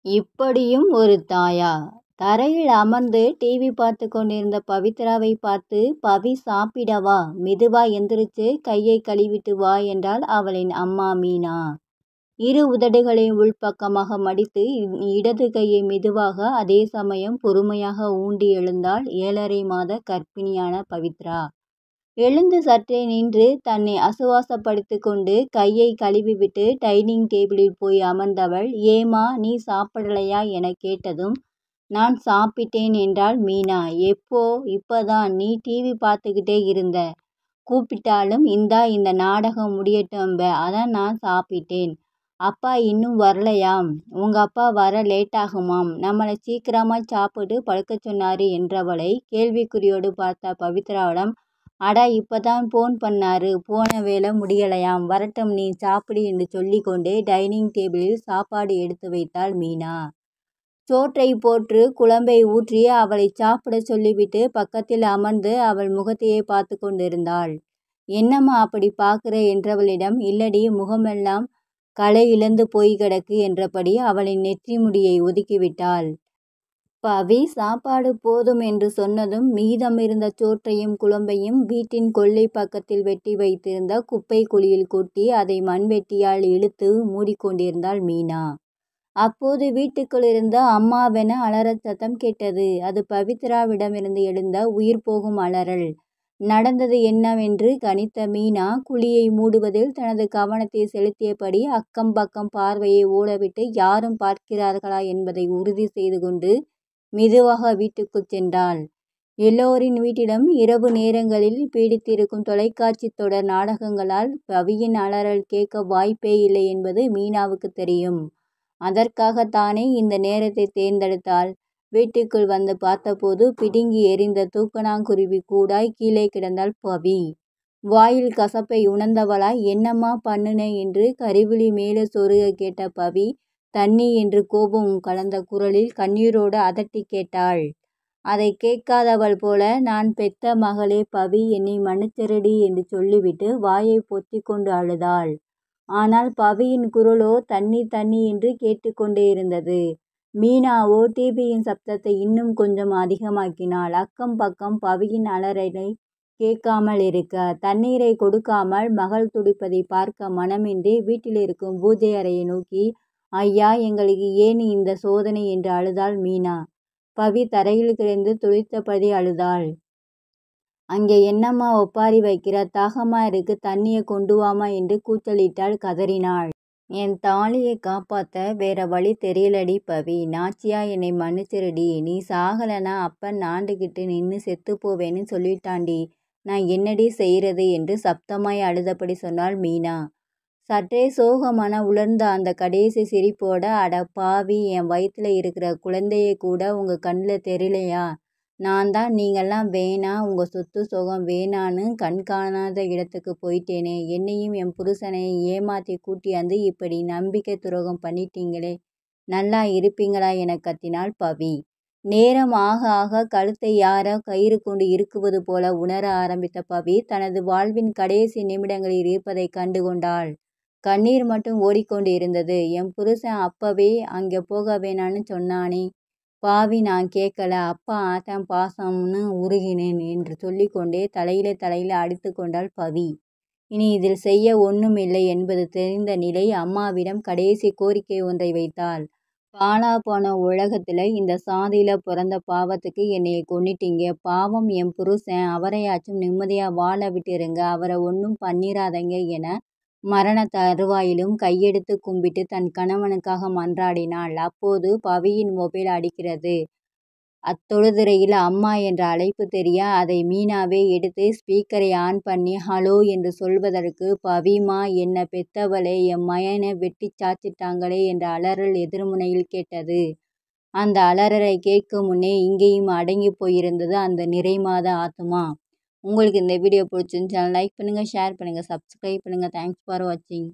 இப்படியும் ஒரு தாயா? தரையில் அமர்ந்து டிவி பார்த்து கொண்டிருந்த பவித்ராவை பார்த்து, பவி சாப்பிடவா, மெதுவா எந்திரிச்சு கையை கழுவிட்டு வா என்றாள் அவளின் அம்மா மீனா. இரு உதடுகளையும் உள்பக்கமாக மடித்து இடது கையை மெதுவாக அதே சமயம் பொறுமையாக ஊண்டி எழுந்தாள் 7.5 மாத கர்ப்பிணியான பவித்ரா. எழுந்து சற்றே நின்று தன்னை ஆசுவாசப்படுத்தி கொண்டு கையை கழுவிவிட்டு டைனிங் டேபிளில் போய் அமர்ந்தவள், ஏமா நீ சாப்பிடலையா என கேட்டதும், நான் சாப்பிட்டேன் என்றாள் மீனா. எப்போ? இப்பதான். நீ டிவி பார்த்துக்கிட்டே இருந்த. கூப்பிட்டாலும் இந்தா இந்த நாடகம் முடியட்டும் அதான் நான் சாப்பிட்டேன். அப்பா இன்னும் வரலையாம்? உங்க அப்பா வர லேட்டாகுமாம். நம்மளை சீக்கிரமா சாப்பிட்டு படுக்க சொன்னாரு என்றவளை கேள்விக்குறியோடு பார்த்த பவித்ராவிடம், அடா இப்பதான் போன் பண்ணாரு, போன வேலை முடியலையாம், வரட்டும் நீ சாப்பிடு என்று சொல்லிக்கொண்டே டைனிங் டேபிளில் சாப்பாடு எடுத்து வைத்தாள் மீனா. சோற்றை போட்டு குழம்பை ஊற்றி அவளை சாப்பிட சொல்லிவிட்டு பக்கத்தில் அமர்ந்து அவள் முகத்தையே பார்த்து கொண்டிருந்தாள். என்னம்மா அப்படி பார்க்குற என்றவளிடம், இல்லடி முகமெல்லாம் களை இழந்து போய் கிடக்கு என்றபடி அவளின் நெற்றி முடியை ஒதுக்கிவிட்டாள். பவி சாப்பாடு போதும் என்று சொன்னதும் மீதமிருந்த சோற்றையும் குழம்பையும் வீட்டின் கொல்லை பக்கத்தில் வெட்டி வைத்திருந்த குப்பை குழியில் கொட்டி அதை மண்வெட்டியால் இழுத்து மூடிக்கொண்டிருந்தாள் மீனா. அப்போது வீட்டுக்குள் இருந்த அம்மாவென அலறச் சத்தம் கேட்டது. அது பவித்ராவிடமிருந்து எழுந்த உயிர் போகும் அலறல். நடந்தது என்னவென்று கணித்த மீனா குழியை மூடுவதில் தனது கவனத்தை செலுத்தியபடி அக்கம் பக்கம் பார்வையை ஓடவிட்டு யாரும் பார்க்கிறார்களா என்பதை உறுதி செய்து கொண்டு மெதுவாக வீட்டுக்குள் சென்றாள். எல்லோரின் வீட்டிலும் இரவு நேரங்களில் பீடித்திருக்கும் தொலைக்காட்சி தொடர் நாடகங்களால் பவியின் அலறல் கேட்க வாய்ப்பே இல்லை என்பது மீனாவுக்கு தெரியும். அதற்காகத்தானே இந்த நேரத்தை தேர்ந்தெடுத்தாள். வீட்டுக்குள் வந்து பார்த்தபோது பிடுங்கி எறிந்த தூக்கணாங்குருவி கூடாய் கீழே கிடந்தாள் பவி. வாயில் கசப்பை உணர்ந்தவளாய், என்னம்மா பண்ணுனே என்று கரிவிழி மேலே சொருக கேட்ட பவி தண்ணி என்று கோபம் கலந்த குரலில் கண்ணீரோடு அதட்டி கேட்டாள். அதை கேட்காதவள் போல, நான் பெத்த மகளே பவி, என்னை மன்னிச்சிருடி என்று சொல்லிவிட்டு வாயை பொத்தி கொண்டு அழுதாள். ஆனால் பவியின் குரலோ தண்ணி தண்ணி என்று கேட்டுக்கொண்டே இருந்தது. மீனாவோ டிவியின் சப்தத்தை இன்னும் கொஞ்சம் அதிகமாக்கினாள். அக்கம் பக்கம் பவியின் அலறலை கேட்காமல் இருக்க, தண்ணீரை கொடுக்காமல் மகள் துடிப்பதை பார்க்க மனமின்றி வீட்டில் இருக்கும் பூஜை அறையை நோக்கி, ஐயா எங்களுக்கு ஏன் இந்த சோதனை என்று அழுதாள் மீனா. பவி தரையில் கிடந்து துடித்தபடி அழுதாள். அங்கே என்னம்மா ஒப்பாரி வைக்கிற, தாகமா இருக்கு, தண்ணியை கொண்டு வாமா என்று கூச்சலிட்டாள், கதறினாள். என் தாலியை காப்பாத்த வேற வழி தெரியலடி பவி, நாச்சியா என்னை மன்னிச்சிருடி, நீ சாகலனா அப்பன் ஆண்டுகிட்டு நின்று செத்து போவேன்னு சொல்லிட்டாண்டி, நான் என்னடி செய்யறது என்று சப்தமாய் அழுதபடி சொன்னாள் மீனா. சற்றே சோகமான உலர்ந்த அந்த கடைசி சிரிப்போட, அட பாவி, என் வயிற்றுல இருக்கிற குழந்தையை கூட உங்க கண்ணில் தெரியலையா? நான் தான் நீங்கள்லாம் வேணா, உங்க சொத்து சுகம் வேணான்னு கண் காணாத இடத்துக்கு போயிட்டேனே, என்னையும் என் புருஷனையும் ஏமாத்தி கூட்டியாந்து இப்படி நம்பிக்கை துரோகம் பண்ணிட்டீங்களே, நல்லா இருப்பீங்களா என கத்தினாள் பவி. நேரம் ஆக ஆக கழுத்தை யாரோ கயிறு கொண்டு இருக்குவது போல உணர ஆரம்பித்த பவி தனது வாழ்வின் கடைசி நிமிடங்களில் இருப்பதை கண்டு கொண்டாள். கண்ணீர் மட்டும் ஓடிக்கொண்டு இருந்தது. என் புருஷன் அப்பவே அங்கே போக வேணான்னு சொன்னானே பாவி, நான் கேட்கல, அப்பா ஆத்தான் பாசம்னு உருகினேன் என்று சொல்லிக்கொண்டே தலையில அடித்து கொண்டாள் பவி. இனி இதில் செய்ய ஒன்றும் இல்லை என்பது தெரிந்த நிலை அம்மாவிடம் கடைசி கோரிக்கை ஒன்றை வைத்தாள். பாலா போன உலகத்துல இந்த சாதியில பிறந்த பாவத்துக்கு என்னைய கொன்னிட்டீங்க, பாவம் என் புருஷன், அவரையாச்சும் நிம்மதியா வாழ விட்டுருங்க, அவரை ஒன்றும் பண்ணிராதங்க என மரண தருவாயிலும் கையெடுத்து கும்பிட்டு தன் கணவனுக்காக மன்றாடினாள். அப்போது பவியின் மொபைல் அடிக்கிறது. அத்தொழுதுறையில் அம்மா என்ற அழைப்பு தெரிய அதை மீனாவே எடுத்து ஸ்பீக்கரை ஆன் பண்ணி ஹலோ என்று சொல்வதற்கு, பவிமா என்ன பெத்தவளே, என் மயனை வெட்டி சாச்சிட்டாங்களே என்ற அலறல் எதிர்முனையில் கேட்டது. அந்த அலறலை கேட்கும் முன்னே இங்கேயும் அடங்கி போயிருந்தது அந்த நிறைமாத ஆத்மா. உங்களுக்கு இந்த வீடியோ பிடிச்சிருந்துச்சுன்னா லைக் பண்ணுங்கள், ஷேர் பண்ணுங்கள், சப்ஸ்கிரைப் பண்ணுங்கள். தேங்க்ஸ் ஃபார் வாட்சிங்.